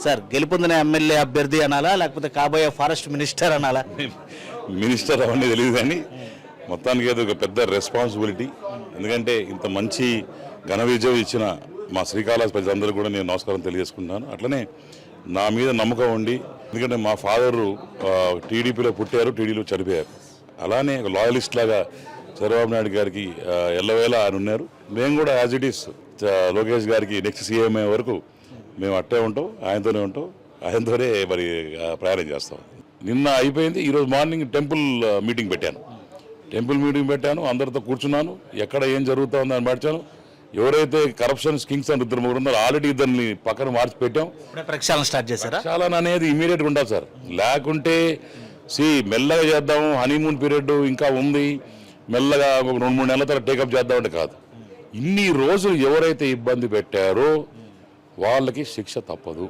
Sir గెలుపొందిన MLA అభ్యర్థి అనాలా లేకపోతే కాబోయే ఫారెస్ట్ మినిస్టర్ అనాలా? మినిస్టర్ అవన్నీ తెలియదు కానీ మొత్తానికి అది ఒక పెద్ద రెస్పాన్సిబిలిటీ. ఎందుకంటే ఇంత మంచి ఘన విజయం ఇచ్చిన మా శ్రీకాళహస్తి ప్రజలందరూ కూడా నేను నమస్కారం తెలియజేసుకుంటున్నాను. అట్లనే నా మీద నమ్మకం ఉండి, ఎందుకంటే మా ఫాదరు టీడీపీలో పుట్టారు, టీడీలో చనిపోయారు. అలానే ఒక లాయలిస్ట్ లాగా చంద్రబాబు నాయుడు గారికి ఎల్లవేళ ఆయన ఉన్నారు. మేము కూడా యాజ్ ఇట్ ఈస్ లోకేష్ గారికి నెక్స్ట్ సీఎం అయ్యే వరకు మేము అట్టే ఉంటాం, ఆయనతోనే మరి ప్రయాణం చేస్తాం. నిన్న అయిపోయింది. ఈరోజు మార్నింగ్ టెంపుల్ మీటింగ్ పెట్టాను. అందరితో కూర్చున్నాను. ఎక్కడ ఏం జరుగుతుందో అని మార్చాను. ఎవరైతే కరప్షన్ కింగ్స్ అని ఇద్దరు ముగ్గురు ఉన్నారో ఆల్రెడీ ఇద్దరిని పక్కన మార్చి పెట్టాం. ప్రక్షాళన స్టార్ట్ చేశారా? ప్రక్షాళన అనేది ఇమీడియట్గా ఉండాలి సార్. లేకుంటే మెల్లగా చేద్దాము, హనీమూన్ పీరియడ్ ఇంకా ఉంది, మెల్లగా ఒక 2-3 నెలల తర్వాత టేకప్ చేద్దామంటే కాదు. ఇన్ని రోజులు ఎవరైతే ఇబ్బంది పెట్టారో వాళ్ళకి శిక్ష తప్పదు.